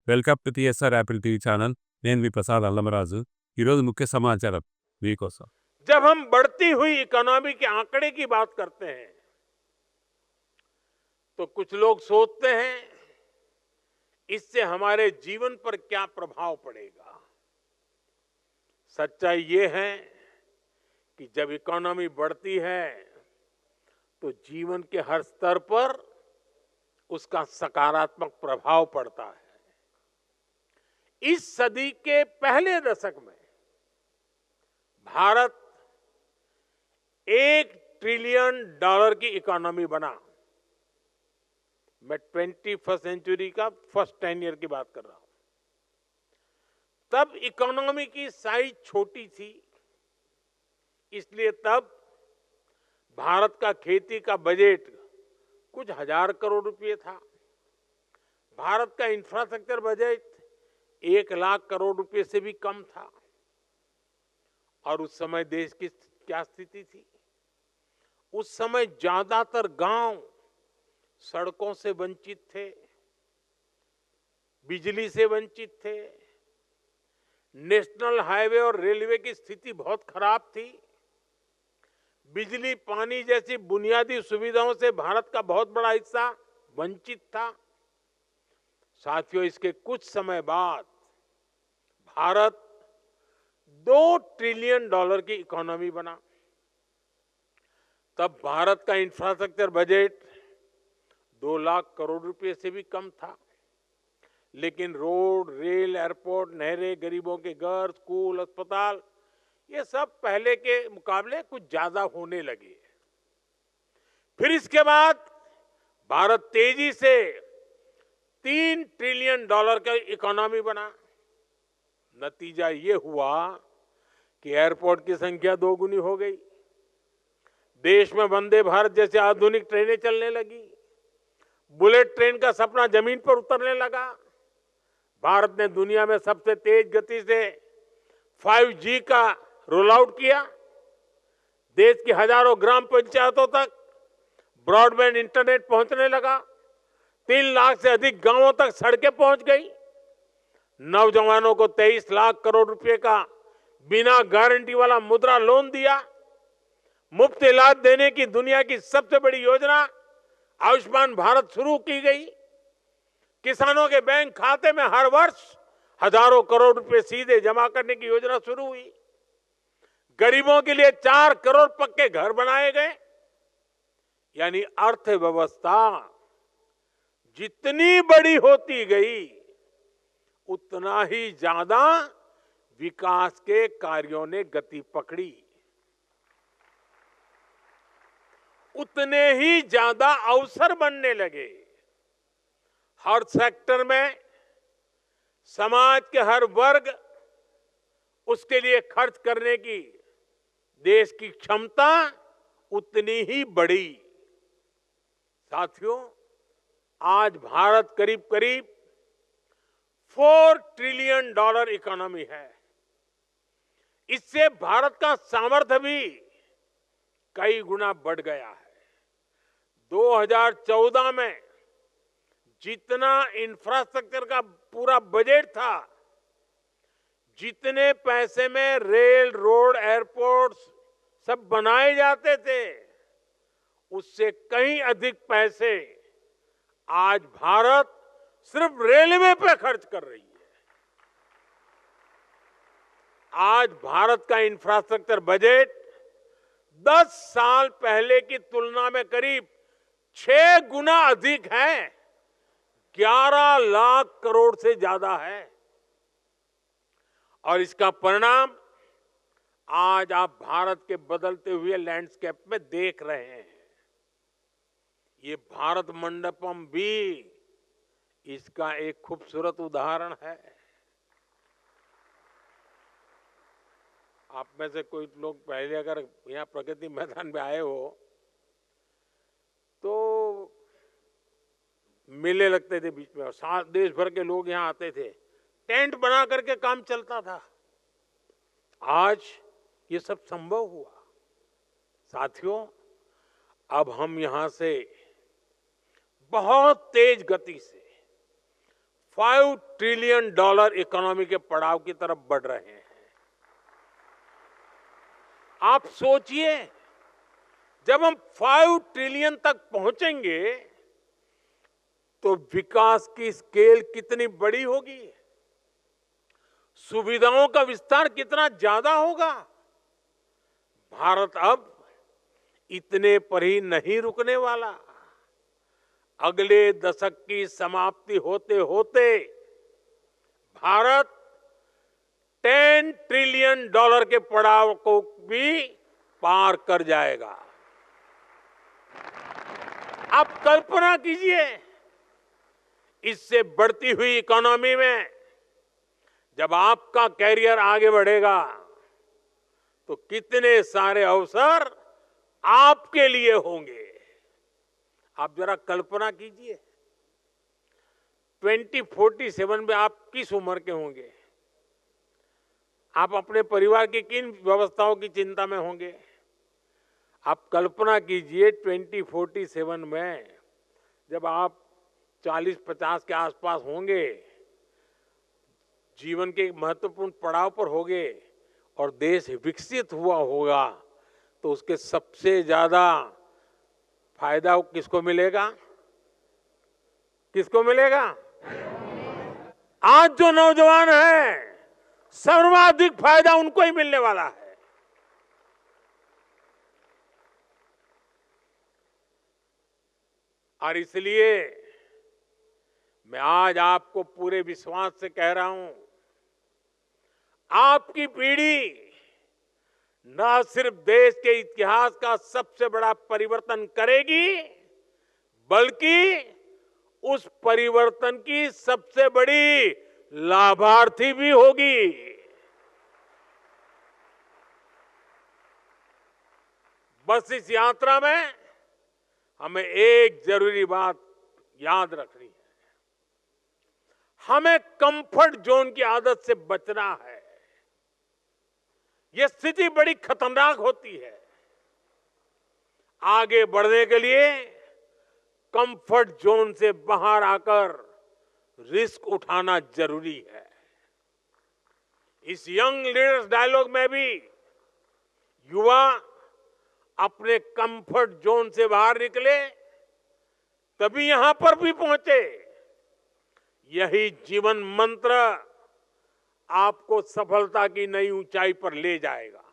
Welcome to TSR Apple TV channel. నేను మీ ప్రసాద్ అల్లమరాజు. ఈరోజు ముఖ్య సమాచారం మీకోసం. जब हम बढ़ती हुई इकोनॉमी के आंकड़े की बात करते हैं तो कुछ लोग सोचते हैं इससे हमारे जीवन पर क्या प्रभाव पड़ेगा। सच्चाई ये है कि जब इकोनॉमी बढ़ती है तो जीवन के हर स्तर पर उसका सकारात्मक प्रभाव पड़ता है। इस सदी के पहले दशक में भारत $1 ट्रिलियन की इकोनॉमी बना। मैं 21st सेंचुरी का फर्स्ट 10 ईयर की बात कर रहा हूं। तब इकोनॉमी की साइज छोटी थी, इसलिए तब भारत का खेती का बजट कुछ हजार करोड़ रुपए था। भारत का इंफ्रास्ट्रक्चर बजट 1 लाख करोड़ रुपए से भी कम था। और उस समय देश की क्या स्थिति थी? उस समय ज्यादातर गांव सड़कों से वंचित थे, बिजली से वंचित थे, नेशनल हाईवे और रेलवे की स्थिति बहुत खराब थी। बिजली, पानी जैसी बुनियादी सुविधाओं से भारत का बहुत बड़ा हिस्सा वंचित था। साथियों, इसके कुछ समय बाद भारत $2 ट्रिलियन की इकोनॉमी बना। तब भारत का इंफ्रास्ट्रक्चर बजट 2 लाख करोड़ रुपए से भी कम था। लेकिन रोड, रेल, एयरपोर्ट, नहरें, गरीबों के घर, स्कूल, अस्पताल, ये सब पहले के मुकाबले कुछ ज्यादा होने लगे। फिर इसके बाद भारत तेजी से $3 ट्रिलियन का इकोनॉमी बना। नतीजा ये हुआ कि एयरपोर्ट की संख्या 2 गुनी हो गई। देश में वंदे भारत जैसे आधुनिक ट्रेनें चलने लगी। बुलेट ट्रेन का सपना जमीन पर उतरने लगा। भारत ने दुनिया में सबसे तेज गति से 5G का रोल आउट किया। देश की हजारों ग्राम पंचायतों तक ब्रॉडबैंड इंटरनेट पहुंचने लगा। 3 लाख से अधिक गांवों तक सड़कें पहुंच गई। नौजवानों को 23 लाख करोड़ रुपए का बिना गारंटी वाला मुद्रा लोन दिया। मुफ्त इलाज देने की दुनिया की सबसे बड़ी योजना आयुष्मान भारत शुरू की गई। किसानों के बैंक खाते में हर वर्ष हजारों करोड़ रुपए सीधे जमा करने की योजना शुरू हुई। गरीबों के लिए 4 करोड़ पक्के घर बनाए गए। यानी अर्थव्यवस्था जितनी बड़ी होती गई उतना ही ज्यादा विकास के कार्यों ने गति पकड़ी, उतने ही ज्यादा अवसर बनने लगे। हर सेक्टर में समाज के हर वर्ग उसके लिए खर्च करने की देश की क्षमता उतनी ही बढ़ी। साथियों, आज भारत करीब करीब $4 ट्रिलियन इकोनॉमी है। इससे भारत का सामर्थ्य भी कई गुना बढ़ गया है। 2014 में जितना इंफ्रास्ट्रक्चर का पूरा बजट था, जितने पैसे में रेल, रोड, एयरपोर्ट सब बनाए जाते थे, उससे कहीं अधिक पैसे आज भारत सिर्फ रेलवे पे खर्च कर रही है। आज भारत का इंफ्रास्ट्रक्चर बजट 10 साल पहले की तुलना में करीब 6 गुना अधिक है। 11 लाख करोड़ से ज्यादा है। और इसका परिणाम आज आप भारत के बदलते हुए लैंडस्केप में देख रहे हैं। ये भारत मंडपम भी इसका एक खूबसूरत उदाहरण है। आप में से कोई लोग पहले अगर यहाँ प्रगति मैदान में आए हो तो मेले लगते थे बीच में, और देश भर के लोग यहाँ आते थे। टेंट बना करके काम चलता था। आज ये सब संभव हुआ। साथियों, अब हम यहां से बहुत तेज गति से $5 ट्रिलियन इकोनॉमी के पड़ाव की तरफ बढ़ रहे हैं। आप सोचिए, जब हम 5 ट्रिलियन तक पहुंचेंगे तो विकास की स्केल कितनी बड़ी होगी, सुविधाओं का विस्तार कितना ज्यादा होगा। भारत अब इतने पर ही नहीं रुकने वाला। अगले दशक की समाप्ति होते होते भारत $10 ट्रिलियन के पड़ाव को भी पार कर जाएगा। आप कल्पना कीजिए, इससे बढ़ती हुई इकोनॉमी में जब आपका कैरियर आगे बढ़ेगा तो कितने सारे अवसर आपके लिए होंगे। आप जरा कल्पना कीजिए, 2047 में आप किस उम्र के होंगे, आप अपने परिवार की किन व्यवस्थाओं की चिंता में होंगे। आप कल्पना कीजिए 2047 में जब आप 40-50 के आसपास होंगे, जीवन के एक महत्वपूर्ण पड़ाव पर होंगे और देश विकसित हुआ होगा, तो उसके सबसे ज्यादा फायदा किसको मिलेगा? किसको मिलेगा? आज जो नौजवान है, सर्वाधिक फायदा उनको ही मिलने वाला है। और इसलिए मैं आज आपको पूरे विश्वास से कह रहा हूं, आपकी पीढ़ी न सिर्फ देश के इतिहास का सबसे बड़ा परिवर्तन करेगी, बल्कि उस परिवर्तन की सबसे बड़ी लाभार्थी भी होगी। बस इस यात्रा में हमें एक जरूरी बात याद रखनी है, हमें कंफर्ट जोन की आदत से बचना है। यह स्थिति बड़ी खतरनाक होती है। आगे बढ़ने के लिए कंफर्ट जोन से बाहर आकर रिस्क उठाना जरूरी है। इस यंग लीडर्स डायलॉग में भी युवा अपने कंफर्ट जोन से बाहर निकले, तभी यहां पर भी पहुंचे। यही जीवन मंत्र आपको सफलता की नई ऊंचाई पर ले जाएगा।